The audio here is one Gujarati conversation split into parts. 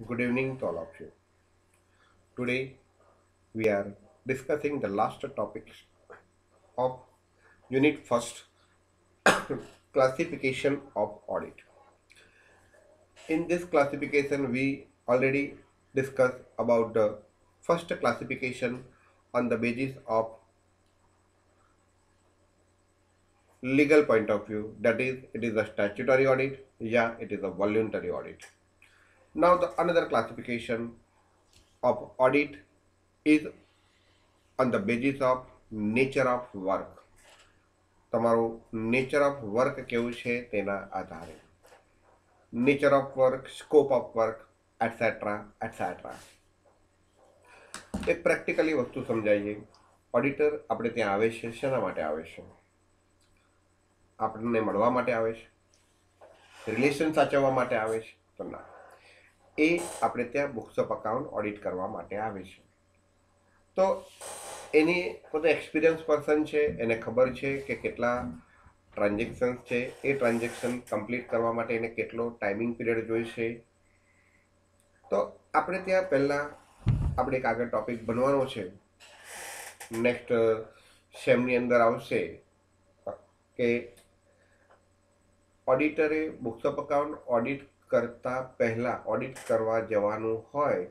Good evening to all of you. Today we are discussing the last topics of Unit First classification of audit. In this classification, we already discussed about the first classification on the basis of legal point of view. That is, it is a statutory audit. Yeah, it is a voluntary audit. Now, the another classification of audit is on the basis of nature of work. તમારું નેચર ઓફ વર્ક કેવું છે તેના આધારે nature of work, scope of work, etcetera etcetera. એક પ્રેક્ટિકલી વસ્તુ સમજાઈએ. ઓડિટર આપણે ત્યાં આવે છે શેના માટે આવે છે? આપણને મળવા માટે આવે છે? રિલેશન સાચવવા માટે આવે છે? તો ના, એ આપણે ત્યાં બુક્સ ઓફ અકાઉન્ટ ઓડિટ કરવા માટે આવે છે. તો એની પોતે એક્સપિરિયન્સ પર્સન છે, એને ખબર છે કે કેટલા ટ્રાન્ઝેક્શન્સ છે, એ ટ્રાન્ઝેક્શન કમ્પ્લીટ કરવા માટે એને કેટલો ટાઈમિંગ પીરિયડ જોઈશે. તો આપણે ત્યાં પહેલાં આપણે એક આગળ ટોપિક બનવાનો છે, નેક્સ્ટ સેમની અંદર આવશે કે ઓડિટરે બુક્સ ઓફ અકાઉન્ટ ઓડિટ કરતાં પહેલાં ઓડિટ કરવા જવાનું હોય,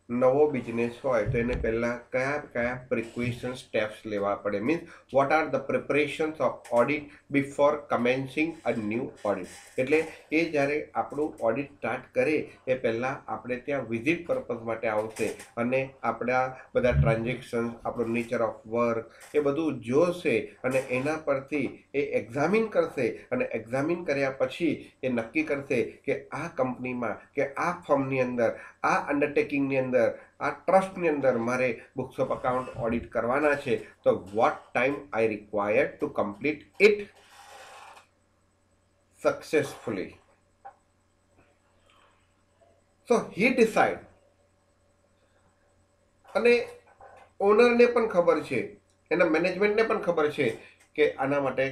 નવો બિઝનેસ હોય તો એને પહેલાં કયા કયા પ્રિક્વેશન સ્ટેપ્સ લેવા પડે, means what are the preparations of audit before commencing a new audit. એટલે એ જ્યારે આપણું ઓડિટ સ્ટાર્ટ કરે એ પહેલાં આપણે ત્યાં વિઝિટ પર્પઝ માટે આવશે અને આપણા બધા ટ્રાન્ઝેક્શન્સ, આપણું નેચર ઓફ વર્ક એ બધું જોશે અને એના પરથી એ એક્ઝામિન કરશે અને એક્ઝામિન કર્યા પછી એ નક્કી કરશે કે આ કંપનીમાં કે આ ફર્મની અંદર, આ અંડરટેકિંગની અંદર, આ ટ્રસ્ટની અંદર મારે બુક્સ ઓફ અકાઉન્ટ ઓડિટ કરવાના છે. તો what time I required to complete it successfully. So he decide. અને ઓનરને પણ ખબર છે, એના મેનેજમેન્ટને પણ ખબર છે કે આના માટે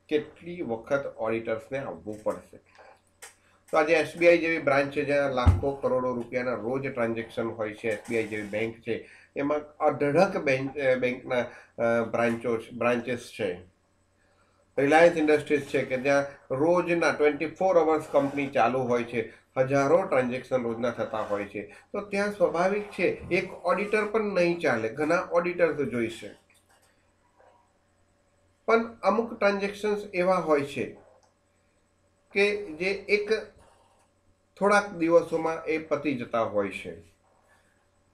કેટલી વખત ઓડિટર્સને આવવું પડશે. તો આજે એસબીઆઈ જેવી બ્રાન્ચ છે જ્યાં લાખો કરોડો રૂપિયાના રોજ ટ્રાન્ઝેક્શન હોય છે, એસબીઆઈ જેવી બેંક છે, એમાં અઢળક બેંકના બ્રાન્ચીસ છે. રિલાયન્સ ઇન્ડસ્ટ્રીઝ છે કે જ્યાં રોજના 24 અવર્સ કંપની ચાલુ હોય છે, હજારો ટ્રાન્ઝેક્શન રોજના થતા હોય છે. તો ત્યાં સ્વાભાવિક છે એક ઓડિટર પણ નહીં ચાલે, ઘણા ઓડિટર્સ જોઈશે. પણ અમુક ટ્રાન્ઝેક્શન્સ એવા હોય છે કે જે એક થોડાક દિવસોમાં એ પતી જતા હોય છે,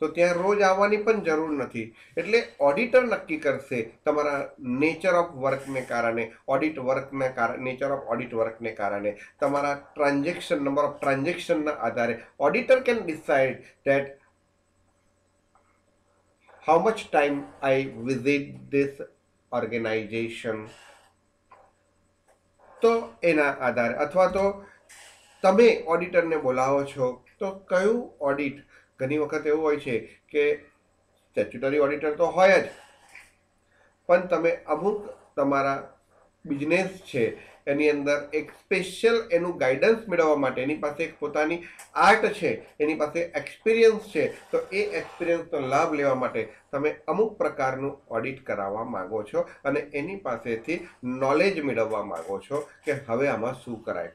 તો ત્યાં રોજ આવવાની પણ જરૂર નથી. એટલે ઓડિટર નક્કી કરશે તમારા નેચર ઓફ વર્કને કારણે, ઓડિટ વર્કના કારણે, નેચર ઓફ ઓડિટ વર્કને કારણે, તમારા ટ્રાન્ઝેક્શન, નંબર ઓફ ટ્રાન્ઝેક્શનના આધારે auditor can decide that how much time I visit this organisation. તો એના આધારે, અથવા તો તમે ઓડિટરને બોલાવો છો તો કયું ઓડિટ, ઘણી વખત એવું હોય છે કે સ્ટેચ્યુટરી ઓડિટર તો હોય જ, પણ તમે અમુક તમારા બિઝનેસ છે એની અંદર એક સ્પેશિયલ એનું ગાઈડન્સ મેળવવા માટે, એની પાસે એક પોતાની આર્ટ છે, એની પાસે એક્સપિરિયન્સ છે, તો એ એક્સપિરિયન્સનો લાભ લેવા માટે તમે અમુક પ્રકારનું ઓડિટ કરાવવા માગો છો અને એની પાસેથી નોલેજ મેળવવા માગો છો કે હવે આમાં શું કરાય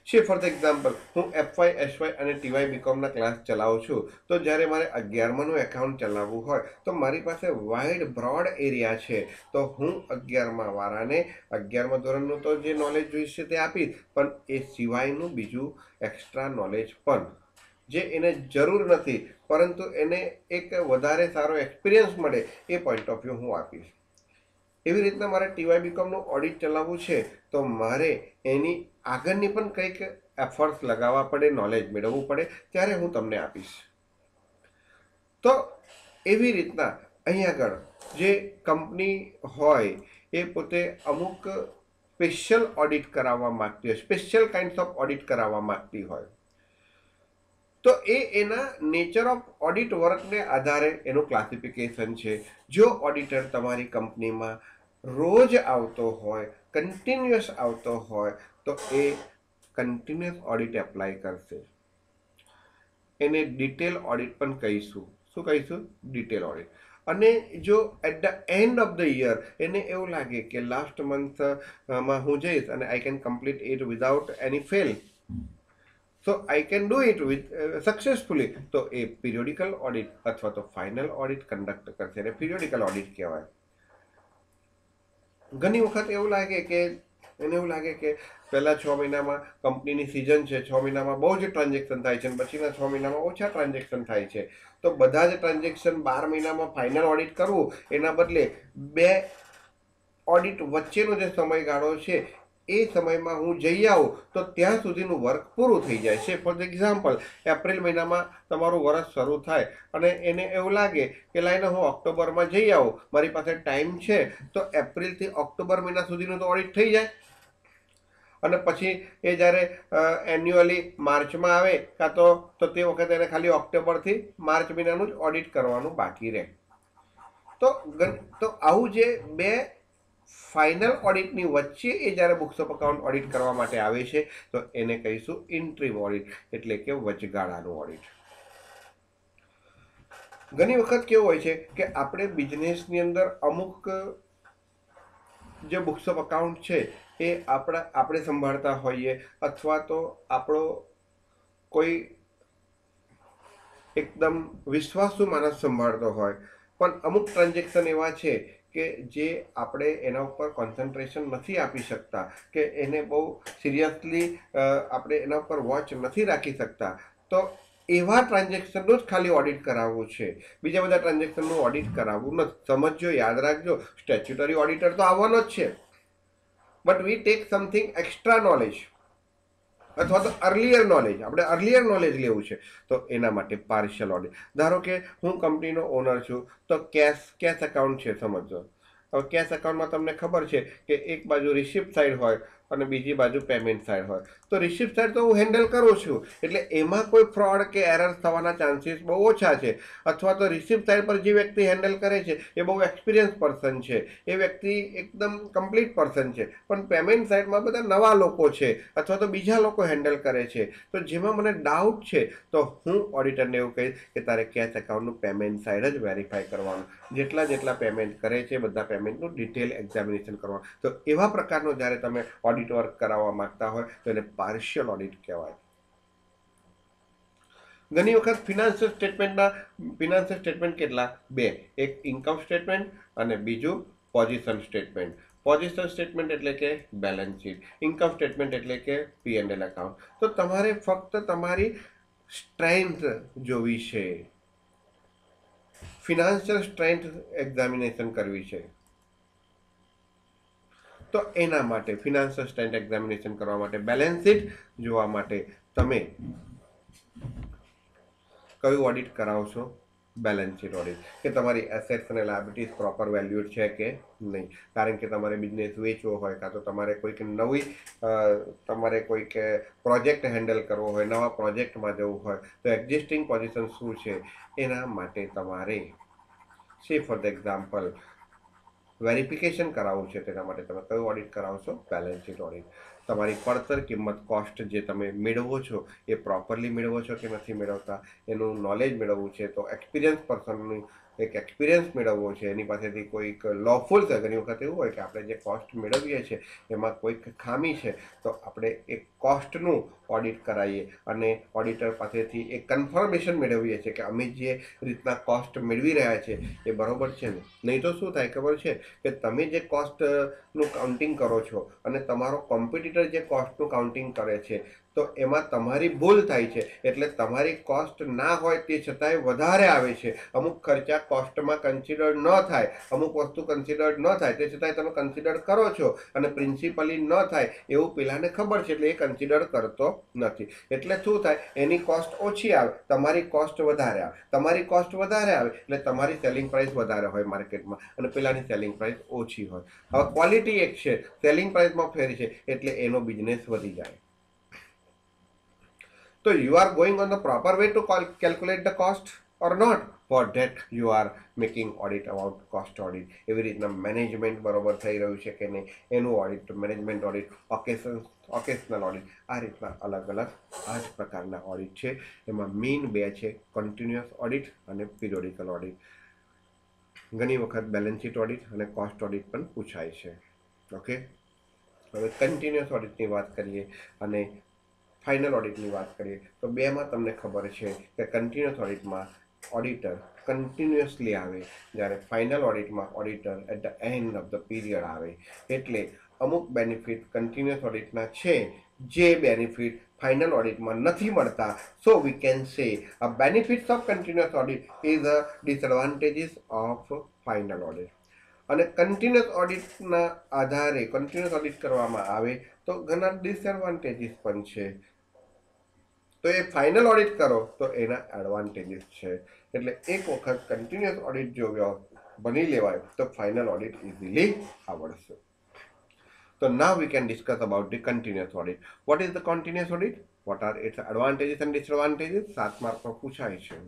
છે. ફોર ધ એક્ઝામ્પલ, હું એફવાય, એસવાય અને ટીવાય બીકોમના ક્લાસ ચલાવું છું. તો જ્યારે મારે 11માનું એકાઉન્ટ ચલાવવું હોય તો મારી પાસે વાઇડ બ્રોડ એરિયા છે. તો હું 11મા વાળાને 11મા ધોરણનું તો જે નોલેજ જોઈશે તે આપીશ, પણ એ સિવાયનું બીજું એક્સ્ટ્રા નોલેજ પણ જે એને જરૂર નથી પરંતુ એને એક વધારે સારો એક્સપિરિયન્સ મળે એ પોઈન્ટ ઓફ વ્યૂ હું આપીશ. એવી રીતના મારે ટીવાય બીકોમનું ઓડિટ ચલાવવું છે તો મારે એની આગળની પણ કંઈક એફર્ટ્સ લગાવવા પડે, નોલેજ મેળવવું પડે, ત્યારે હું તમને આપીશ. તો એવી રીતના અહીં આગળ જે કંપની હોય એ પોતે અમુક સ્પેશિયલ ઓડિટ કરાવવા માગતી હોય, સ્પેશિયલ કાઇન્ડ્સ ઓફ ઓડિટ કરાવવા માગતી હોય, તો એ એના નેચર ઓફ ઓડિટ વર્કને આધારે એનું ક્લાસિફિકેશન છે. જો ઓડિટર તમારી કંપનીમાં રોજ આવતો હોય, કન્ટિન્યુઅસ આવતો હોય, તો એ કન્ટિન્યુઅસ ઓડિટ એપ્લાય કરશે. એને ડિટેલ ઓડિટ પણ કહીશું. શું કહીશું? Detail audit. અને જો at the end of the year એને એવું લાગે કે લાસ્ટ મંથમાં હું જઈશ અને I can complete it without any fail, so I can do it with successfully, તો એ પિરિયોડિકલ ઓડિટ અથવા તો ફાઇનલ ઓડિટ કન્ડક્ટ કરશે. એને પિરિયોડિકલ ઓડિટ કહેવાય. ઘણી વખત એવું લાગે કે પહેલા 6 મહિનામાં કંપનીની સિઝન છે, 6 મહિનામાં બહુ જ ટ્રાન્ઝેક્શન થાય છે અને પછીના 6 મહિનામાં ઓછા ટ્રાન્ઝેક્શન થાય છે. તો બધા જ ટ્રાન્ઝેક્શન 12 મહિનામાં ફાઇનલ ઓડિટ કરવું એના બદલે 2 ઓડિટ વચ્ચેનો જે સમયગાળો છે એ સમયમાં હું જઈ આવું તો ત્યાં સુધીનું વર્ક પૂરું થઈ જાય છે. ફોર એક્ઝામ્પલ, એપ્રિલ મહિનામાં તમારું વર્ષ શરૂ થાય અને એને એવું લાગે કે લાઈને હું ઓક્ટોબરમાં જઈ આવું, મારી પાસે ટાઈમ છે, તો એપ્રિલથી ઓક્ટોબર મહિના સુધીનું તો ઓડિટ થઈ જાય. અને પછી એ જ્યારે એન્યુઅલી માર્ચમાં આવે કાં તો તે વખતે એને ખાલી ઓક્ટોબરથી માર્ચ મહિનાનું જ ઓડિટ કરવાનું બાકી રહે. તો આવું જે 2 ફાઇનલ ઓડિટની વચ્ચે એ જ્યારે બુક્સ ઓફ અકાઉન્ટ ઓડિટ કરવા માટે આવે છે તો એને કહીશું ઇન્ટ્રીમ ઓડિટ, એટલે કે વચગાળાનું ઓડિટ. ઘણી વખત કેવું હોય છે કે આપણે બિઝનેસની અંદર અમુક જે બુક્સ ઓફ અકાઉન્ટ છે એ આપણે સંભાળતા હોઈએ અથવા તો આપણો કોઈ એકદમ વિશ્વાસુ માણસ સંભાળતો હોય, પણ અમુક ટ્રાન્ઝેક્શન એવા છે કે જે આપણે એના ઉપર કોન્સન્ટ્રેશન નથી આપી શકતા કે એને બહુ સિરિયસલી આપણે એના ઉપર વોચ નથી રાખી શકતા, તો એવા ટ્રાન્ઝેક્શનનું જ ખાલી ઓડિટ કરાવવું છે. બીજા બધા ટ્રાન્ઝેક્શનનું ઓડિટ કરાવવું નથી. સમજજો, યાદ રાખજો, સ્ટેચ્યુટરી ઓડિટર તો આવવાનો જ છે, but we take something extra knowledge અથવા તો અર્લિયર નોલેજ, આપણે અર્લિયર નોલેજ લેવું છે, તો એના માટે પાર્શિયલ ઓડિટ. ધારો કે હું કંપનીનો ઓનર છું તો કેશ એકાઉન્ટ છે, સમજો. હવે કેશ એકાઉન્ટમાં તમને ખબર છે કે એક બાજુ રિસિપ્ટ સાઈડ હોય અને બીજી બાજુ પેમેન્ટ સાઈડ હોય. તો રિસિપ્ટ સાઈડ તો હું હેન્ડલ કરું છું, એટલે એમાં કોઈ ફ્રોડ કે એરર થવાના ચાન્સીસ બહુ ઓછા છે. અથવા તો રિસિપ્ટ સાઈડ પર જે વ્યક્તિ હેન્ડલ કરે છે એ બહુ એક્સપિરિયન્સ પર્સન છે, એ વ્યક્તિ એકદમ કમ્પ્લીટ પર્સન છે, પણ પેમેન્ટ સાઈડમાં બધા નવા લોકો છે અથવા તો બીજા લોકો હેન્ડલ કરે છે. તો જેમાં મને ડાઉટ છે તો હું ઓડિટરને એવું કહીશ કે તારે કેશ એકાઉન્ટનું પેમેન્ટ સાઈડ જ વેરીફાઈ કરવાનું. જેટલા પેમેન્ટ કરે છે બધા પેમેન્ટનું ડિટેલ એક્ઝામિનેશન કરવાનું. તો એવા પ્રકારનો જ્યારે તમે ઓડિટ વર્ક કરાવવા માંગતા હોય તો એને પાર્શિયલ ઓડિટ કહેવાય. ઘણી વખત ફિનાન્શિયલ સ્ટેટમેન્ટ કેટલા? 2. એક ઇન્કમ સ્ટેટમેન્ટ અને બીજું પોઝિશન સ્ટેટમેન્ટ. પોઝિશન સ્ટેટમેન્ટ એટલે કે બેલેન્સ શીટ, ઇન્કમ સ્ટેટમેન્ટ એટલે કે P&L એકાઉન્ટ. તો તમારે ફક્ત તમારી સ્ટ્રેન્થ જોવી છે, ફિનાન્શિયલ સ્ટ્રેન્થ એક્ઝામિનેશન કરવી છે. તો એના માટે ફિનાન્શિયલ સ્ટ્રેન્થ એક્ઝામિનેશન કરવા માટે, બેલેન્સ શીટ જોવા માટે તમે કયું ઓડિટ કરાવશો? Balance sheet audit. કે તમારી એસેટ્સ અને લાયબિલિટીઝ પ્રોપર વેલ્યુડ છે કે નહીં. કારણ કે તમારે બિઝનેસ વેચવો હોય કાં તો તમારે કોઈક પ્રોજેક્ટ હેન્ડલ કરવો હોય, નવા પ્રોજેક્ટમાં જવું હોય, તો એક્ઝિસ્ટિંગ પોઝિશન શું છે એના માટે તમારે ફોર ધ એક્ઝામ્પલ વેરિફિકેશન કરાવવું છે. તેના માટે તમે કયું ઓડિટ કરાવશો? Balance sheet audit. તમારી પડતર કિંમત, કોસ્ટ જે તમે મેળવો છો એ પ્રોપરલી મેળવો છો કે નથી મેળવતા, એનું નોલેજ મેળવવું છે. તો એક્સપિરિયન્સ પર્સનનું એક એક્સપિરિયન્સ મેળવવો છે, એની પાસેથી કોઈક લોફુલ છે. ઘણી વખત એવું હોય કે આપણે જે કોસ્ટ મેળવીએ છીએ એમાં કોઈક ખામી છે, તો આપણે એ કોસ્ટનું ઓડિટ કરાવીએ અને ઓડિટર પાસેથી એક કન્ફર્મેશન મેળવીએ છીએ કે અમે જે રીતના કોસ્ટ મેળવી રહ્યા છીએ એ બરોબર છે ને. નહીં તો શું થાય ખબર છે કે તમે જે કોસ્ટનું કાઉન્ટિંગ કરો છો અને તમારો કોમ્પિટિટર જે કોસ્ટનું કાઉન્ટિંગ કરે છે તો એમાં તમારી ભૂલ થાય છે, એટલે તમારી કોસ્ટ ના હોય તે છતાંય વધારે આવે છે. અમુક ખર્ચા કોસ્ટમાં કન્સિડર્ડ ન થાય, અમુક વસ્તુ કન્સિડર્ડ ન થાય, તે છતાંય તમે કન્સિડર કરો છો અને પ્રિન્સિપલી ન થાય એવું પેલાને ખબર છે એટલે એ કન્સિડર કરતો નથી. એટલે શું થાય, એની કોસ્ટ ઓછી આવે, તમારી કોસ્ટ વધારે આવે. તમારી કોસ્ટ વધારે આવે એટલે તમારી સેલિંગ પ્રાઇસ વધારે હોય માર્કેટમાં અને પેલાની સેલિંગ પ્રાઇસ ઓછી હોય. હવે ક્વોલિટી એક છે, સેલિંગ પ્રાઇસમાં ફેર છે એટલે એનો બિઝનેસ વધી જાય. So you are going on the proper way to calculate the cost or not? For that you are making audit about cost audit. એવી રીતના મેનેજમેન્ટ બરોબર થઈ રહ્યું છે કે નહીં એનું ઓડિટ, મેનેજમેન્ટ ઓડિટ, ઓકેશનલ ઓડિટ, આ રીતના અલગ અલગ આ જ પ્રકારના ઓડિટ છે. એમાં મેઇન બે છે, કન્ટિન્યુઅસ ઓડિટ અને પિરિયોડિકલ ઓડિટ. ઘણી વખત બેલેન્સ શીટ ઓડિટ અને કોસ્ટ ઓડિટ પણ પૂછાય છે. ઓકે, હવે કન્ટિન્યુઅસ ઓડિટની વાત કરીએ અને ફાઇનલ ઓડિટની વાત કરીએ તો બેમાં તમને ખબર છે કે કન્ટિન્યુઅસ ઓડિટમાં ઓડિટર કન્ટિન્યુઅસલી આવે, જ્યારે ફાઇનલ ઓડિટમાં auditor at the end of the period આવે. એટલે અમુક બેનિફિટ કન્ટિન્યુઅસ ઓડિટના છે, જે બેનિફિટ ફાઇનલ ઓડિટમાં નથી મળતા. સો we can say a benefits of continuous audit is a disadvantages of final audit. અને કન્ટિન્યુઅસ ઓડિટના આધારે કન્ટિન્યુઅસ ઓડિટ કરવામાં આવે તો ઘણા ડિસએડવાન્ટેજીસ પણ છે. તો એ ફાઇનલ ઓડિટ કરો તો એના એડવાન્ટેજીસ છે. એટલે એક વખત કન્ટિન્યુઅસ ઓડિટ જો બની લેવાય તો ફાઇનલ ઓડિટ ઇઝીલી આવડશે. So now we can discuss about the continuous audit. What is the continuous audit? What are its advantages and disadvantages? 7 માર્કમાં પૂછાય છે.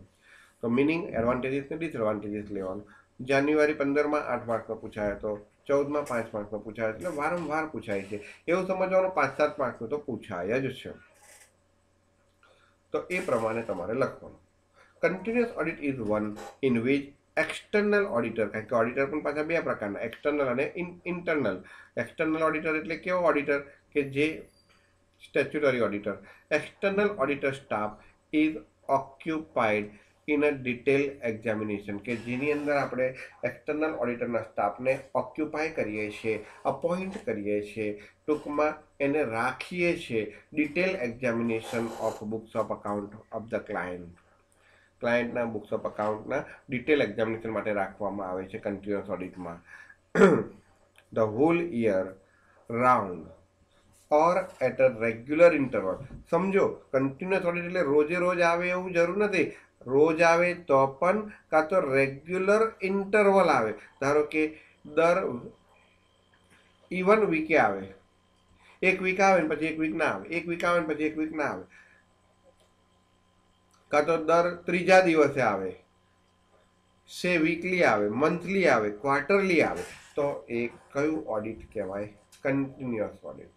તો મિનિંગ એડવાન્ટેજીસ અને ડિસએડવાન્ટેજીસ લેવાનું. જાન્યુઆરી 15માં 8 માર્કમાં પૂછાયો હતો, 14માં 5 માર્કમાં પૂછાયો, એટલે વારંવાર પૂછાય છે. એવું સમજવાનું 5-7 માર્કનું તો પૂછાય જ છે. તો એ પ્રમાણે તમારે લખવાનું. Continuous audit is one in which external auditor, કારણ કે ઓડિટર પણ પાછા બે પ્રકારના, એક્સટર્નલ અને ઇન્ટરનલ. એક્સટર્નલ ઓડિટર એટલે કેવો ઓડિટર કે જે statutory auditor. External auditor staff is occupied in a detail examination, કે જેની અંદર આપણે એક્સટર્નલ ઓડિટરના સ્ટાફને ઓક્યુપાય કરીએ છીએ, અપોઇન્ટ કરીએ છીએ, ટૂંકમાં એને રાખીએ છીએ detail examination of books of account of the ક્લાયન્ટના બુક્સ ઓફ અકાઉન્ટના ડિટેલ એક્ઝામિનેશન માટે રાખવામાં આવે છે કન્ટિન્યુઅસ ઓડિટમાં. The whole year round or at a regular interval. સમજો, કન્ટિન્યુઅસ ઓડિટ એટલે રોજે રોજ આવે એવું જરૂર નથી. રોજ આવે તો પણ, કાં તો રેગ્યુલર ઇન્ટરવલ આવે. ધારો કે દર ઇવન વીકે આવે, એક વીક આવે ને પછી એક વીક ના આવે, એક વીક આવે ને પછી એક વીક ના આવે, કાં તો દર ત્રીજા દિવસે આવે, સે વીકલી આવે, મંથલી આવે, ક્વાર્ટરલી આવે, તો એ કયું ઓડિટ કહેવાય? Continuous audit.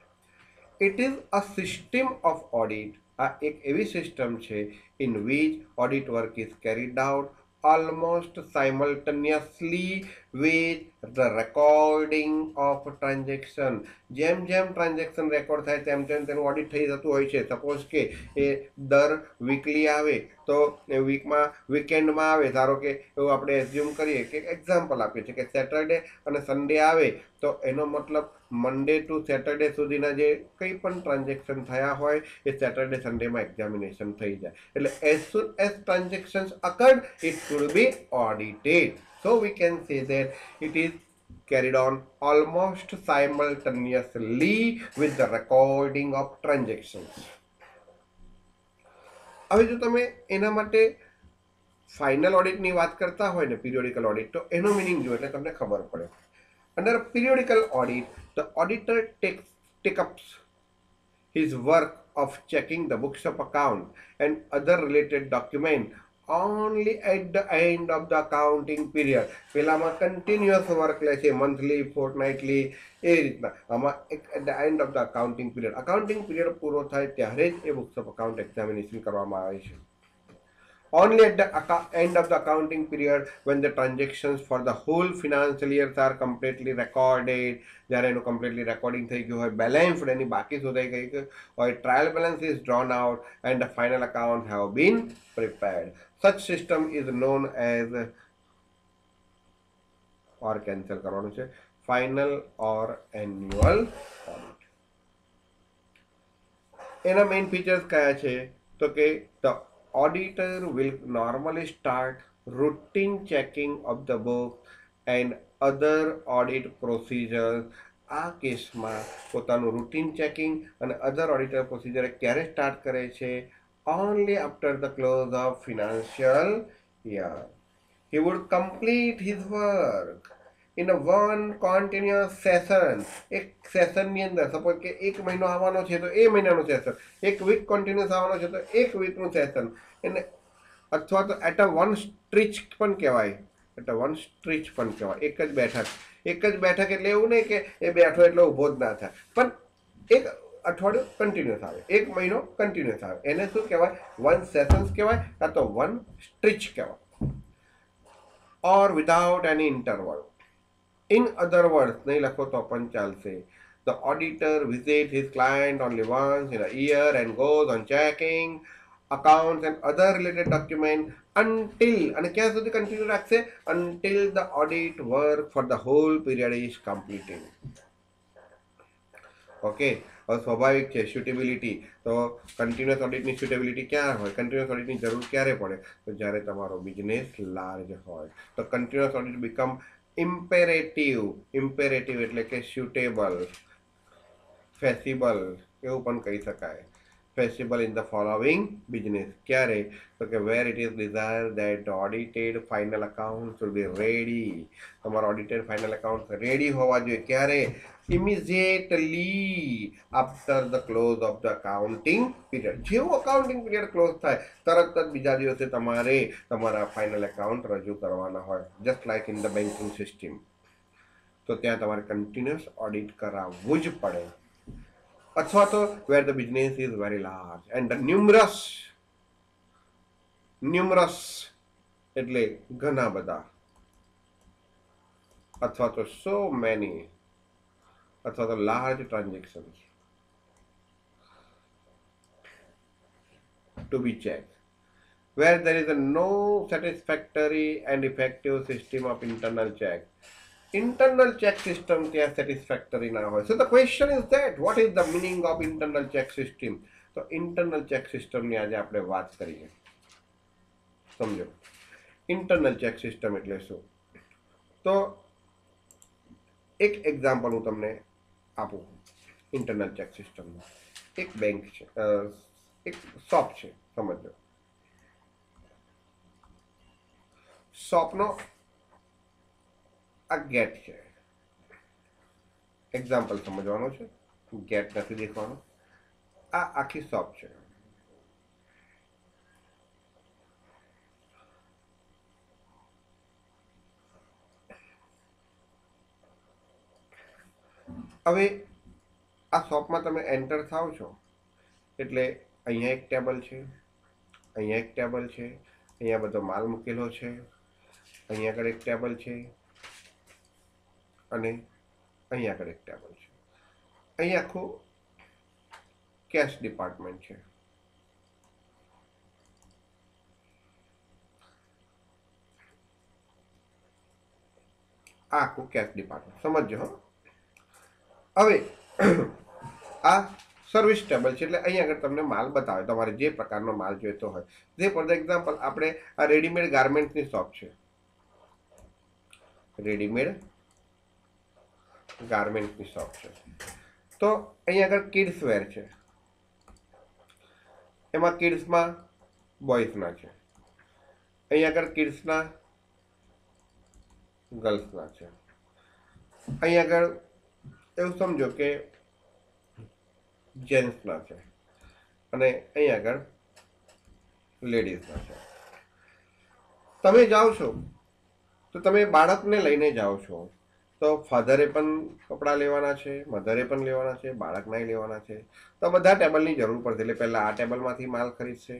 It is a system of audit. આ એક એવી સિસ્ટમ છે in which audit work is carried out almost simultaneously with the recording of transaction. જેમ જેમ ટ્રાન્ઝેક્શન રેકોર્ડ થાય તેમ તેમ તેનું ઓડિટ થઈ જતું હોય છે. સપોઝ કે એ દર વીકલી આવે તો એ વીકમાં વીકેન્ડમાં આવે. ધારો કે એવું આપણે એઝ્યુમ કરીએ કે એક્ઝામ્પલ આપીએ છીએ કે સેટરડે અને સન્ડે આવે, તો એનો મતલબ મંડે ટુ સેટરડે સુધીના જે કંઈ પણ ટ્રાન્ઝેક્શન થયા હોય એ સેટરડે સન્ડેમાં એક્ઝામિનેશન થઈ જાય. એટલે as soon as transactions occurred, it should be audited. So we can say that it is carried on almost simultaneously with the recording of transactions. હવે જો તમે એના માટે ફાઇનલ ઓડિટની વાત કરતા હોય ને, પિરિયોડિકલ ઓડિટ, તો એનો મિનિંગ જો એટલે તમને ખબર પડે. Under periodical audit, the auditor takes up his work of checking the books of account and other related documents only at the end of the accounting period. પેલામાં કન્ટિન્યુઅસ વર્ક લે છે, મંથલી, ફોર્ટનાઇટલી, એ રીતના. આમાં at the end of the accounting period, accounting period પૂરો થાય ત્યારે જ એ બુક્સ ઓફ અકાઉન્ટ એક્ઝામિનેશન કરવામાં આવે છે. Only at the end of the accounting period, when the transactions for the whole financial years are completely recorded, જ્યારે એનું completely recording થઈ ગયું હોય, બેલેન્સ એની બાકી શોધાઈ ગઈ હોય, trial balance is drawn out and the final accounts have been prepared. Such system is known as, or cancel કરવાનું છે, final or annual audit. એના મેઇન ફીચર્સ કયા છે? તો કે the auditor will normally start routine checking of the book and other audit procedures. આ કેસમાં પોતાનું રૂટીન ચેકિંગ અને અધર ઓડિટર પ્રોસિજર ક્યારે સ્ટાર્ટ કરે છે? only after the close of financial year. He would complete his work in a one continuous session. એક સેશનની અંદર, સપોઝ કે એક મહિનો આવવાનો છે તો એ મહિનાનું સેશન, એક વીક કન્ટિન્યુઅસ આવવાનો છે તો એક વીકનું સેશન, એને અથવા તો એટ અ વન સ્ટ્રીચ પણ કહેવાય. એટ અ વન સ્ટ્રીચ પણ કહેવાય, એક જ બેઠક એટલે એવું નહીં કે એ બેઠો એટલે ઊભો જ ના થાય, પણ એક અઠવાડિયું કન્ટિન્યુઅસ આવે, એક મહિનો કન્ટિન્યુઅસ આવે, એને શું કહેવાય? વન સેશન્સ કહેવાય, કાં તો વન સ્ટ્રીચ કહેવાય, or without any interval. In other words નહીં લખો તો પણ ચાલશે. The auditor visits his client only once in a year and goes on checking accounts and other related documents until, અને ક્યાં સુધી કન્ટિન્યુ રાખશે? Until the audit work for the whole period is completed. Okay, હવે સ્વાભાવિક છે સ્યુટેબિલિટી. તો કન્ટિન્યુઅસ ઓડિટની સ્યુટેબિલિટી ક્યાં હોય? કન્ટિન્યુઅસ ઓડિટની જરૂર ક્યારે પડે? તો જ્યારે તમારો બિઝનેસ લાર્જ હોય. તો continuous audit become imperative. Imperative એટલે કે સ્યુટેબલ, ફેસિબલ એવું પણ કહી શકાય. Feasible in the following business. ક્યારે? તો કે where it is desire that the audited final account should be ready. તમારા ઓડિટેડ ફાઇનલ અકાઉન્ટ રેડી હોવા જોઈએ. ક્યારે? Immediately after the close of the accounting period. જેવું અકાઉન્ટિંગ પીરિયડ ક્લોઝ થાય તરત જ બીજા દિવસે તમારે તમારા ફાઇનલ એકાઉન્ટ રજૂ કરવાના હોય, just like in the banking system. તો ત્યાં તમારે કન્ટિન્યુઅસ ઓડિટ કરાવવું જ પડે. અથવા તો where the business is very large and numerous એટલે ઘણા બધા, અથવા તો સો મેની, અથવા તો large transaction to be checked, where there is no satisfactory and effective system of internal check. Internal check system ત્યાં satisfactory ના હોય. So the question is that what is the meaning of internal check system? તો internal check system ની આજે આપણે વાત કરીએ. સમજો internal check system એટલે શું. તો એક એક્ઝામ્પલ હું તમને આપું ઇન્ટરનલ ચેક સિસ્ટમનું. એક બેંક છે, એક શોપ છે, સમજો. શોપનો આ ગેટ છે, એક્ઝામ્પલ સમજવાનો છે, ગેટ નથી દેખવાનો. આ આખી શોપ છે. હવે આ શોપમાં તમે એન્ટર થાવ છો એટલે અહીંયા એક ટેબલ છે, અહીંયા એક ટેબલ છે, અહીંયા બધો માલ મૂકેલો છે, અહીંયા આગળ એક ટેબલ છે, અને અહીંયા આગળ એક ટેબલ છે. અહીં આખું કેશ ડિપાર્ટમેન્ટ છે. આ આખું કેશ ડિપાર્ટમેન્ટ સમજો. હો, હવે આ સર્વિસ ટેબલ છે એટલે અહીંયા આગળ તમને માલ બતાવે, તમારે જે પ્રકારનો માલ જોઈતો હોય. જે ફોર ધ એક્ઝામ્પલ આપણે આ રેડીમેડ ગાર્મેન્ટની શોપ છે, રેડીમેડ ગાર્મેન્ટની શોપ છે. તો અહીંયા આગળ કિડ્સ વેર છે, એમાં કિડ્સમાં બોયઝના છે, અહીંયા આગળ કિડ્સના ગર્લ્સના છે, અહીંયા આગળ એવું સમજો કે જેન્ટ્સના છે, અને અહીંયા આગળ લેડીઝના છે. તમે જાઓ છો તો તમે બાળકને લઈને જાઓ છો, તો ફાધરે પણ કપડાં લેવાના છે, મધરે પણ લેવાના છે, બાળકનાય લેવાના છે. તો બધા ટેબલની જરૂર પડશે. એટલે પહેલાં આ ટેબલમાંથી માલ ખરીદશે,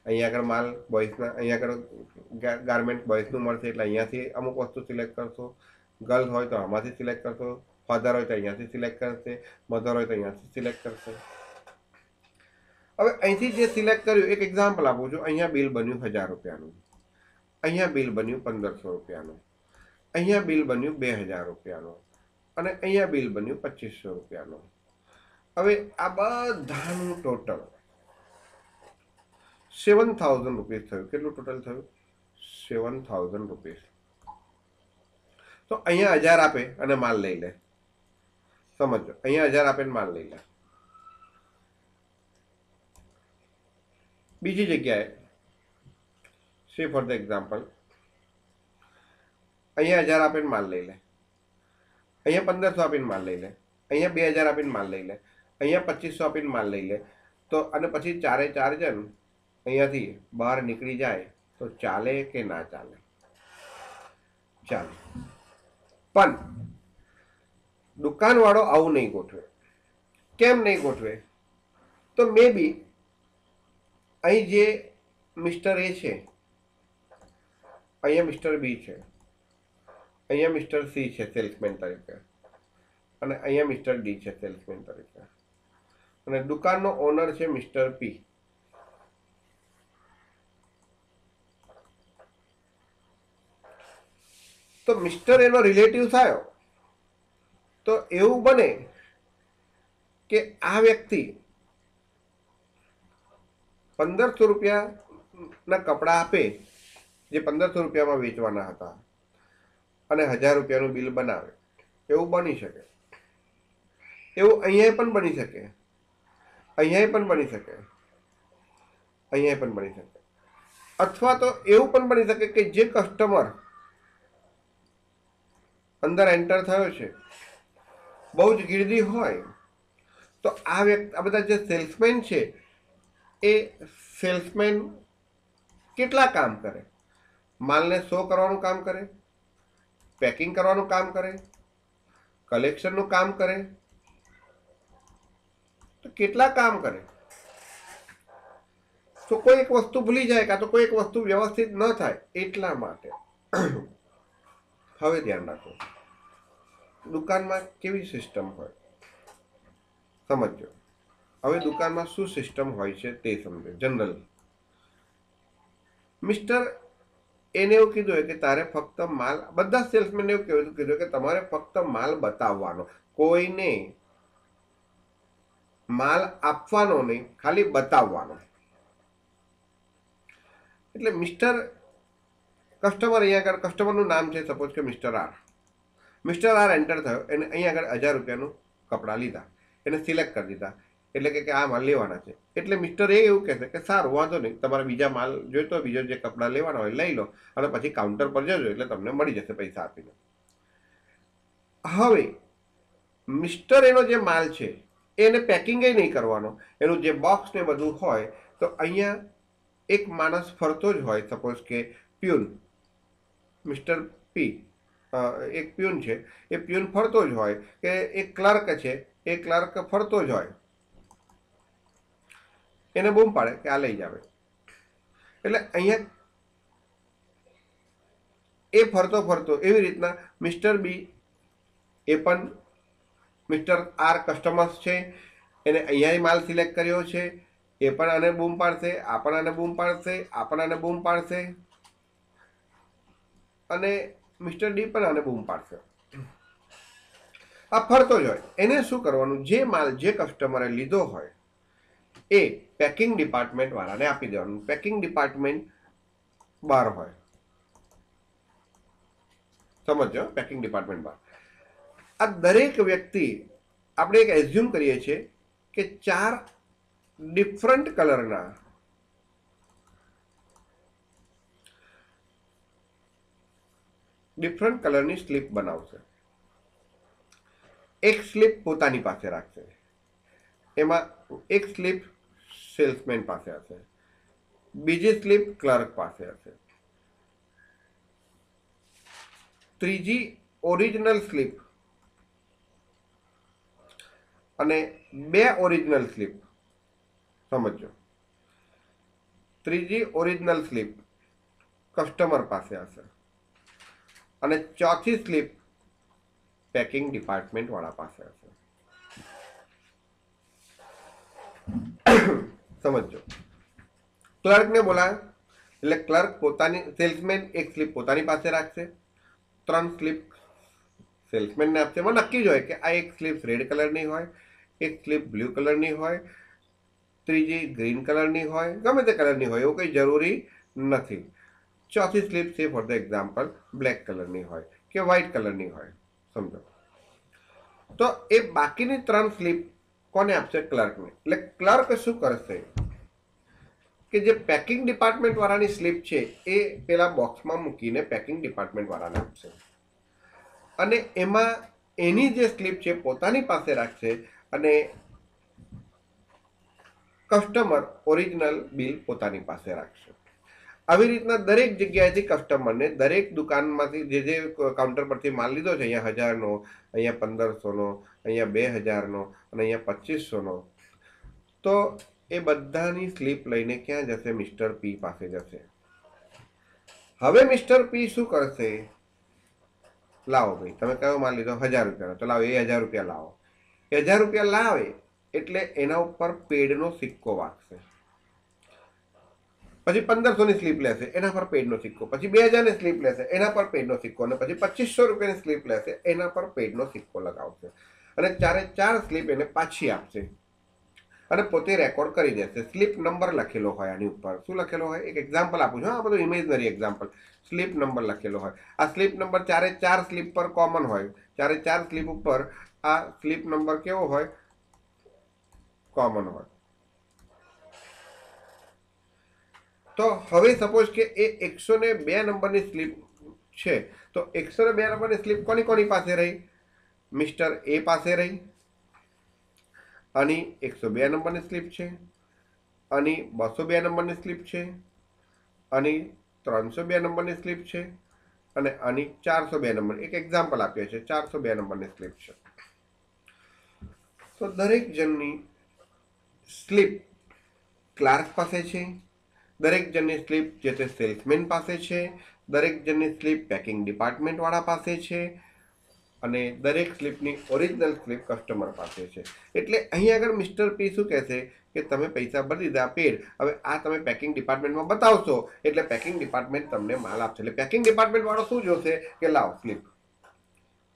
અહીંયા આગળ માલ બોયઝના, અહીંયા આગળ ગાર્મેન્ટ બોયઝનું મળશે એટલે અહીંયાથી અમુક વસ્તુ સિલેક્ટ કરશો. ગર્લ હોય તો આમાંથી સિલેક્ટ કરશો, ફાધર હોય તો અહીંયાથી સિલેક્ટ કરશે, મધર હોય તો અહીંયાથી સિલેક્ટ કરશે. હવે અહીંથી જે સિલેક્ટ કર્યું, એક એક્ઝામ્પલ આપું છું. અહીંયા બિલ બન્યું 1000 રૂપિયાનું, અહીંયા બિલ બન્યું 1500 રૂપિયાનું, અહીંયા બિલ બન્યું 2000 રૂપિયાનું, અને અહીંયા બિલ બન્યું 2500 રૂપિયાનું. હવે આ બધાનું ટોટલ 7000 રૂપીસ થયું. કેટલું ટોટલ થયું? 7000 રૂપીસ. તો અહીંયા 1000 આપે અને માલ લઈ લે. સમજો, અહીંયા 1000 આપે માલ લઈ લે. બીજી જગ્યાએ સી ફોર ધ એક્ઝામ્પલ અહીંયા 1000 આપીને માલ લઈ લે, અહીંયા 1500 આપીને માલ લઈ લે, અહીંયા 2000 આપીને માલ લઈ લે, અહીંયા 2500 આપીને માલ લઈ લે. તો અને પછી 4 જણ અહીંયાથી બહાર નીકળી જાય તો ચાલે કે ના ચાલે? ચાલે. પણ દુકાનવાળો આવું નહીં ગોઠવે. કેમ નહીં ગોઠવે? તો મે બી અહીં જે મિસ્ટર એ છે, અહીંયા મિસ્ટર બી છે, અહીંયા મિસ્ટર સી છે સેલ્સમેન તરીકે, અને અહીંયા મિસ્ટર ડી છે સેલ્સમેન તરીકે, અને દુકાનનો ઓનર છે મિસ્ટર પી. તો મિસ્ટર એનો રિલેટિવ થયો, તો એવું બને કે આ વ્યક્તિ 1500 રૂપિયાના કપડાં આપે, જે 1500 રૂપિયામાં વેચવાના હતા, અને 1000 રૂપિયાનું બિલ બનાવે. એવું બની શકે. એવું અહીંયા પણ બની શકે, અહીંયા પણ બની શકે, અહીંયા પણ બની શકે. અથવા તો એવું પણ બની શકે કે જે કસ્ટમર અંદર એન્ટર થયો છે બહુ જ ગીર્દી હોય, તો આ બધા જે સેલ્સમેન છે એ સેલ્સમેન કેટલા કામ કરે? માલને શો કરવાનું કામ કરે, પેકિંગ કરવાનું કામ કરે, કલેક્શનનું કામ કરે, તો કેટલા કામ કરે? તો કોઈ એક વસ્તુ ભૂલી જાય, કાં તો કોઈ એક વસ્તુ વ્યવસ્થિત ન થાય. એટલા માટે હવે ધ્યાન રાખો, દુકાનમાં કેવી સિસ્ટમ હોય સમજો. હવે દુકાનમાં શું સિસ્ટમ હોય છે તે સમજો. જનરલ મિસ્ટર એને એવું કીધું કે તારે ફક્ત માલ, બધા સેલ્સમેન એવું કીધું કે તમારે ફક્ત માલ બતાવવાનો, કોઈને માલ આપવાનો નહીં, ખાલી બતાવવાનો. એટલે મિસ્ટર કસ્ટમર, અહીંયા આગળ કસ્ટમરનું નામ છે સપોઝ કે mister R. Mister R enter થયો, એને અહીંયા આગળ 1000 રૂપિયાનું કપડાં લીધા, એને સિલેક્ટ કરી દીધા, એટલે કે આ માલ લેવાના છે. એટલે મિસ્ટર એ એવું કહેશે કે સારું, વાંધો નહીં, તમારે બીજા માલ જોઈતો, બીજો જે કપડાં લેવાના હોય લઈ લો, અને પછી કાઉન્ટર પર જજો એટલે તમને મળી જશે પૈસા આપીને. હવે મિસ્ટર એનો જે માલ છે એને પેકિંગ નહીં કરવાનો, એનું જે બોક્સ ને બધું હોય, તો અહીંયા એક માણસ ફરતો જ હોય, સપોઝ કે પ્યુન, મિસ્ટર પી એક પ્યુન છે, એ પ્યુન ફરતો જ હોય, કે એક ક્લર્ક છે, એ ક્લર્ક ફરતો જ હોય, એને બૂમ પાડે કે આ લઈ જાવે. એટલે અહીંયા એ ફરતો ફરતો એવી રીતના મિસ્ટર બી એ પણ મિસ્ટર આર કસ્ટમર્સ છે, એને અહીંયા માલ સિલેક્ટ કર્યો છે, એ પણ આને બૂમ પાડશે, આ પણ આને બૂમ પાડશે, આ પણ આને બૂમ પાડશે, અને મિસ્ટર ડી પણ આને બૂમ પાડશે. આ ફરતો જ હોય. એને શું કરવાનું, જે માલ જે કસ્ટમરે લીધો હોય એ પેકિંગ ડિપાર્ટમેન્ટ વાળાને આપી દેવાનું. પેકિંગ ડિપાર્ટમેન્ટ બહાર હોય, સમજો, પેકિંગ ડિપાર્ટમેન્ટ બહાર. આ દરેક વ્યક્તિ, આપણે એક એઝ્યુમ કરીએ છીએ કે 4 ડિફરન્ટ કલરના ડિફરન્ટ કલરની સ્લીપ બનાવશે. એક સ્લીપ પોતાની પાસે રાખશે, એમાં એક સ્લીપ સેલ્સમેન પાસે હશે, બીજી સ્લીપ ક્લર્ક પાસે હશે, ત્રીજી ઓરિજિનલ સ્લીપ, અને 2 ઓરિજિનલ સ્લીપ, સમજો, ત્રીજી ઓરિજિનલ સ્લીપ કસ્ટમર પાસે હશે, અને ચોથી સ્લીપ પેકિંગ ડિપાર્ટમેન્ટ વાળા પાસે હશે. સમજો, ક્લર્કને બોલાવે એટલે ક્લર્ક પોતાની, સેલ્સમેન એક સ્લીપ પોતાની પાસે રાખશે, 3 સ્લીપ સેલ્સમેનને આપશે. એમાં નક્કી જ હોય કે આ એક સ્લીપ રેડ કલરની હોય, એક સ્લીપ બ્લુ કલરની હોય, ત્રીજી ગ્રીન કલરની હોય, ગમે તે કલરની હોય, એવું કંઈ જરૂરી નથી. ચોથી સ્લીપ છે ફોર ધ એક્ઝામ્પલ બ્લેક કલરની હોય કે વ્હાઇટ કલરની હોય, સમજો. તો એ બાકીની 3 સ્લીપ કોને આપશે? ક્લર્કને. એટલે ક્લર્ક શું કરશે કે જે પેકિંગ ડિપાર્ટમેન્ટ વાળાની સ્લીપ છે એ પેલા બોક્સમાં મૂકીને પેકિંગ ડિપાર્ટમેન્ટ વાળાને આપશે, અને એમાં એની જે સ્લીપ છે પોતાની પાસે રાખશે, અને કસ્ટમર ઓરિજિનલ બિલ પોતાની પાસે રાખશે. આવી રીતના દરેક જગ્યાએથી કસ્ટમરને, દરેક દુકાનમાંથી જે કાઉન્ટર પરથી માલ લીધો છે, અહીંયા 1000નો, અહીંયા 1500નો, અહીંયા 2000નો અને અહીંયા 2500નો, તો એ બધાની સ્લીપ લઈને ક્યાં જશે? મિસ્ટર પી પાસે જશે. હવે મિસ્ટર પી શું કરશે? લાવો ભાઈ, તમે કયો માલ લીધો? 1000 રૂપિયાનો, તો લાવો એ 1000 રૂપિયા લાવો. 1000 રૂપિયા લાવે એટલે એના ઉપર પેડનો સિક્કો વાગશે. પછી 1500ની સ્લીપ લેશે, એના પર પેડનો સિક્કો. પછી 2000ની સ્લીપ લેશે, એના પર પેડનો સિક્કો. અને પછી 2500 રૂપિયાની સ્લીપ લેશે, એના પર પેડનો સિક્કો લગાવશે. અને 4 સ્લીપ એને પાછી આપશે અને પોતે રેકોર્ડ કરી દેશે. સ્લીપ નંબર લખેલો હોય આની ઉપર. શું લખેલો હોય? એક એક્ઝામ્પલ આપું છું, આ બધું ઇમેજનરી એક્ઝામ્પલ. સ્લીપ નંબર લખેલો હોય. આ સ્લીપ નંબર 4 સ્લીપ પર કોમન હોય. 4 સ્લીપ ઉપર આ સ્લીપ નંબર કેવો હોય? કોમન હોય. તો હવે સપોઝ કે એ 102 નંબરની સ્લીપ છે, તો 102 નંબરની સ્લીપ કોની કોની પાસે રહી? મિસ્ટર એ પાસે રહી. આની 102 નંબરની સ્લીપ છે, આની 202 નંબરની સ્લીપ છે, આની 302 નંબરની સ્લીપ છે, અને આની 402 નંબર. એક એક્ઝામ્પલ આપ્યો છે, 402 નંબરની સ્લીપ છે. તો દરેક જણની સ્લીપ ક્લાર્ક પાસે છે, દરેક જણની સ્લીપ જે તે સેલ્સમેન પાસે છે, દરેક જણની સ્લીપ પેકિંગ ડિપાર્ટમેન્ટ વાળા પાસે છે, અને દરેક સ્લીપની ઓરિજિનલ સ્લીપ કસ્ટમર પાસે છે. એટલે અહીં આગળ મિસ્ટર પી શું કહેશે કે તમે પૈસા ભરી દીધા, પેડ, હવે આ તમે પેકિંગ ડિપાર્ટમેન્ટમાં બતાવશો એટલે પેકિંગ ડિપાર્ટમેન્ટ તમને માલ આપશે. એટલે પેકિંગ ડિપાર્ટમેન્ટ વાળો શું જોશે કે લાવ સ્લીપ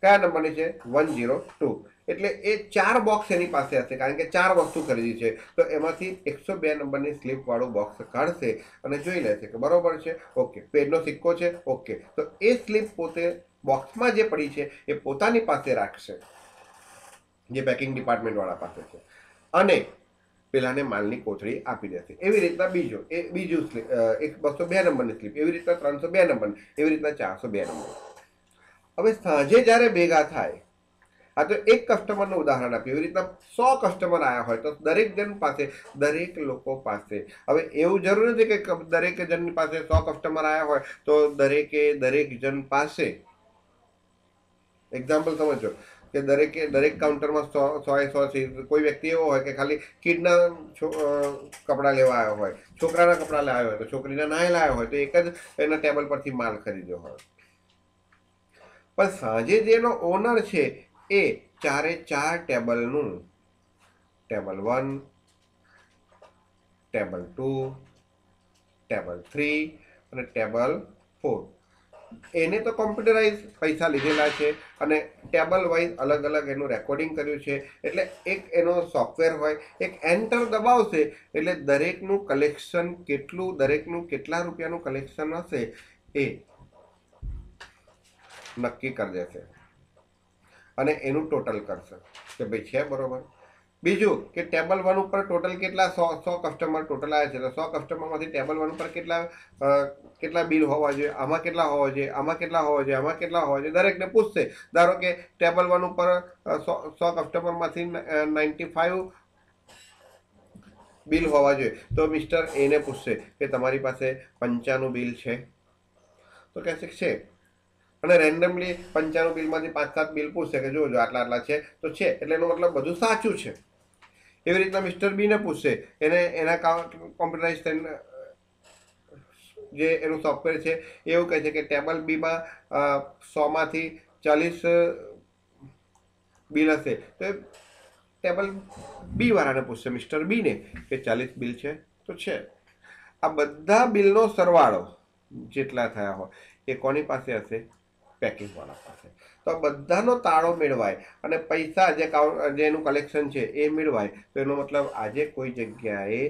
કયા નંબરની છે? 102. એટલે એ 4 બોક્સ એની પાસે હશે, કારણ કે 4 વસ્તુ ખરીદી છે. તો એમાંથી 102 નંબરની સ્લીપ વાળું બોક્સ કાઢશે અને જોઈ લેશે કે બરોબર છે, ઓકે, પેડનો સિક્કો છે, ઓકે. તો એ સ્લીપ પોતે બોક્સમાં જે પડી છે એ પોતાની પાસે રાખશે, જે પેકિંગ ડિપાર્ટમેન્ટ વાળા પાસે છે, અને પેલાને માલની કોથળી આપી દેશે. એવી રીતના બીજું સ્લીપ, 202 નંબરની સ્લીપ, એવી રીતના 302 નંબરની, એવી રીતના 402 નંબર. હવે સાંજે જ્યારે ભેગા થાય, આ તો એક કસ્ટમરનું ઉદાહરણ આપ્યું, એવી રીતના 100 કસ્ટમર આવ્યા હોય તો દરેક જણ પાસે, દરેક લોકો પાસે, હવે એવું જરૂર નથી કે દરેક જણ પાસે 100 કસ્ટમર આવ્યા હોય તો દરેક જણ પાસે, એક્ઝામ્પલ સમજો કે દરેક કાઉન્ટરમાં 100 કોઈ વ્યક્તિ એવો હોય કે ખાલી કિડના કપડાં લેવા આવ્યો હોય, છોકરાના કપડાં લાવ્યા હોય, તો છોકરીના નાય લાવ્યા હોય, તો એક જ એના ટેબલ પરથી માલ ખરીદ્યો હોય. પણ સાંજે જેનો ઓનર છે એ 4 ટેબલનું, ટેબલ 1, ટેબલ 2, ટેબલ 3 અને ટેબલ 4, એને તો કોમ્પ્યુટરાઇઝ પૈસા લીધેલા છે અને ટેબલ વાઇઝ અલગ અલગ એનું રેકોર્ડિંગ કર્યું છે. એટલે એક એનો સોફ્ટવેર હોય, એક એન્ટર દબાવશે એટલે દરેકનું કલેક્શન કેટલું, દરેકનું કેટલા રૂપિયાનું કલેક્શન હશે એ નક્કી કરી દેશે અને એનું ટોટલ કરશે કે ભાઈ છે બરોબર. બીજું કે ટેબલ 1 ઉપર ટોટલ કેટલા 100 કસ્ટમર ટોટલ આવ્યા છે, તો 100 કસ્ટમરમાંથી ટેબલ 1 ઉપર કેટલા બિલ હોવા જોઈએ, આમાં કેટલા હોવા જોઈએ, આમાં કેટલા હોવા જોઈએ, આમાં કેટલા હોવા જોઈએ, દરેકને પૂછશે. ધારો કે ટેબલ 1 ઉપર 100 કસ્ટમરમાંથી 95 બિલ હોવા જોઈએ, તો મિસ્ટર એને પૂછશે કે તમારી પાસે 95 બિલ છે, તો કહેશે છે. અને રેન્ડમલી 95 બિલમાંથી 5-7 બિલ પૂછશે કે જો આટલા છે, તો છે, એટલે એનો મતલબ બધું સાચું છે. એવી રીતના મિસ્ટર બીને પૂછશે, એના કોમ્પ્યુટરાઇઝ થઈને જે એનું સોફ્ટવેર છે એવું કહે છે કે ટેબલ બીમાં 100માંથી 40 બિલ હશે, તો ટેબલ બી વાળાને પૂછશે, મિસ્ટર બીને, કે 40 બિલ છે, તો છે. આ બધા બિલનો સરવાળો જેટલા થયા હોય એ કોની પાસે હશે? પેકિંગ વાળા પાસે. તો બધાનો તાળો મેળવાય અને પૈસા જે એનું કલેક્શન છે એ મેળવાય. તો એનો મતલબ આજે કોઈ જગ્યાએ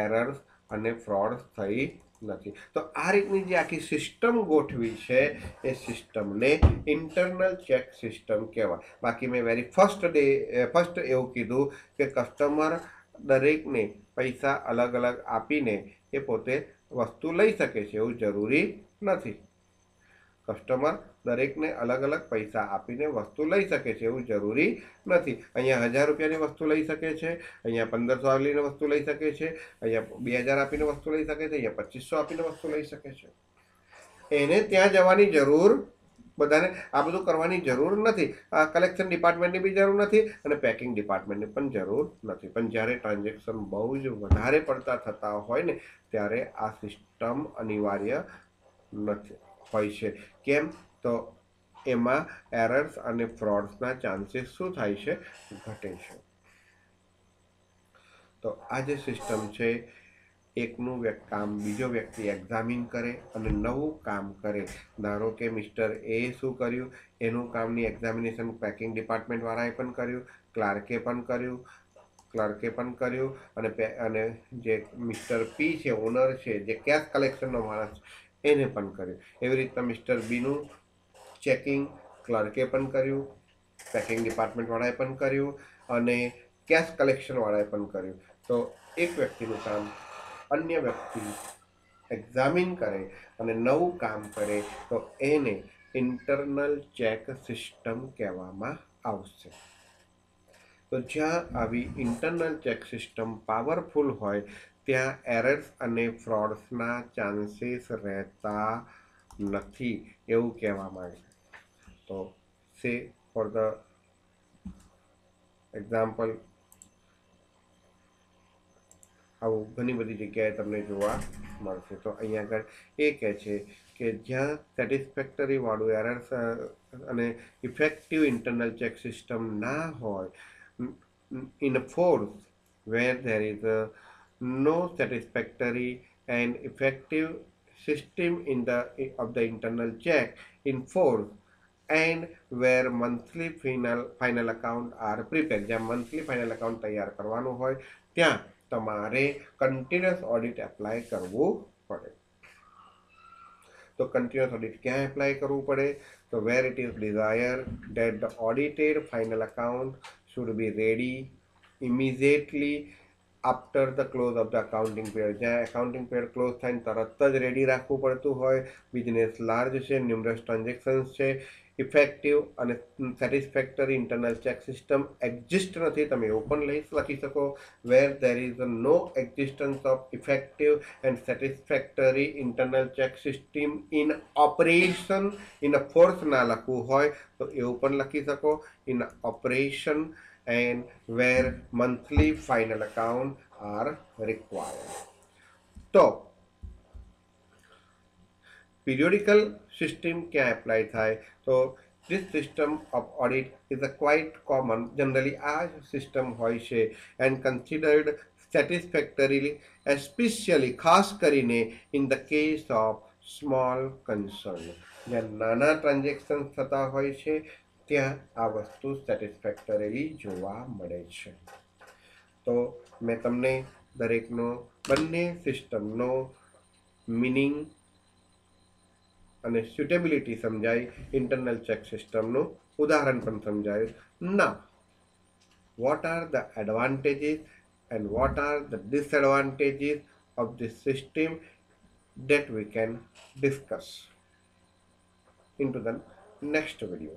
એરર્સ અને ફ્રોડ થઈ નથી. તો આ રીતની જે આખી સિસ્ટમ ગોઠવી છે એ સિસ્ટમને ઇન્ટરનલ ચેક સિસ્ટમ કહેવાય. બાકી મેં ફર્સ્ટ એવું કીધું કે કસ્ટમર દરેકને પૈસા અલગ અલગ આપીને એ પોતે વસ્તુ લઈ શકે છે એવું જરૂરી નથી. કસ્ટમર દરેકને અલગ અલગ પૈસા આપીને વસ્તુ લઈ શકે છે એવું જરૂરી નથી. અહીંયા 1000 રૂપિયાની વસ્તુ લઈ શકે છે, અહીંયા 1500 આપીને વસ્તુ લઈ શકે છે, અહીંયા 2000 આપીને વસ્તુ લઈ શકે છે, અહીંયા 2500 આપીને વસ્તુ લઈ શકે છે. એને ત્યાં જવાની જરૂર બધાને આ બધું કરવાની જરૂર નથી. આ કલેક્શન ડિપાર્ટમેન્ટની બી જરૂર નથી અને પેકિંગ ડિપાર્ટમેન્ટની પણ જરૂર નથી. પણ જ્યારે ટ્રાન્ઝેક્શન બહુ જ વધારે પડતા થતા હોય ને ત્યારે આ સિસ્ટમ અનિવાર્ય નથી હોય છે. કેમ? તો એમાં એરર્સ અને ફ્રોડ્સના ચાન્સીસ શું થાય છે? ઘટે છે. તો આ જે સિસ્ટમ છે, એકનું કામ બીજો વ્યક્તિ એક્ઝામિન કરે અને નવું કામ કરે. ધારો કે મિસ્ટર એ શું કર્યું, એનું કામની એક્ઝામિનેશન પેકિંગ ડિપાર્ટમેન્ટવાળાએ પણ કર્યું, ક્લાર્કે પણ કર્યું અને જે મિસ્ટર પી છે, ઓનર છે, જે કેશ કલેક્શનનો માણસ, એને પણ કર્યું. એવી રીતના મિસ્ટર બીનું ચેકિંગ ક્લાર્કે પણ કર્યું, પેકિંગ ડિપાર્ટમેન્ટવાળાએ પણ કર્યું અને કેશ કલેક્શનવાળાએ પણ કર્યું. તો એક વ્યક્તિનું કામ અન્ય વ્યક્તિ એક્ઝામિન કરે અને નવું કામ કરે તો એને ઇન્ટરનલ ચેક સિસ્ટમ કહેવામાં આવશે. તો જ્યાં આવી ઇન્ટરનલ ચેક સિસ્ટમ પાવરફુલ હોય ત્યાં એરર્સ અને ફ્રોડ્સના ચાન્સીસ રહેતા નથી એવું કહેવામાં આવે છે. તો સે ફોર ધ એક્ઝામ્પલ, આવું ઘણી બધી જગ્યાએ તમને જોવા મળશે. તો અહીંયા આગળ એ કહે છે કે જ્યાં સેટિસ્ફેક્ટરી વાળું એરર્સ અને ઇફેક્ટિવ ઇન્ટરનલ ચેક સિસ્ટમ ના હોય, in force where there is no satisfactory and effective system of the internal check in force, and where monthly final account are prepared, જ્યાં મંથલી ફાઇનલ અકાઉન્ટ તૈયાર કરવાનું હોય ત્યાં તમારે કન્ટિન્યુઅસ ઓડિટ એપ્લાય કરવું પડે. તો કન્ટિન્યુઅસ ઓડિટ ક્યાં એપ્લાય કરવું પડે? તો where it is desire that the audited final account should be ready immediately after the close of the accounting period. જ્યાં એકાઉન્ટિંગ પીરિયડ ક્લોઝ થાય તરત જ રેડી રાખવું પડતું હોય. બિઝનેસ લાર્જ છે, ન્યુમરસ ટ્રાન્ઝેક્શન્સ છે, ઇફેક્ટિવ અને satisfactory internal check system exist નથી. તમે એવું પણ લખી શકો where there is no existence of effective and satisfactory internal check system in operation. In force ના લખવું હોય તો એવું પણ લખી શકો, in operation, and where monthly final account are required. તો periodical system ક્યાં એપ્લાય થાય? તો this system of audit is a quite common, generally આ સિસ્ટમ હોય છે and considered satisfactorily, especially ખાસ કરીને in the case of small concern. જ્યાં નાના ટ્રાન્ઝેક્શન થતા હોય છે ત્યાં આ વસ્તુ સેટિસ્ફેક્ટરીલી જોવા મળે છે. તો મેં તમને દરેકનો બંને સિસ્ટમનો મિનિંગ અને સ્યુટેબિલિટી સમજાઈ, ઇન્ટરનલ ચેક સિસ્ટમનું ઉદાહરણ પણ સમજાયું. ના, what are the advantages and what are the disadvantages of this system that we can discuss into the next video.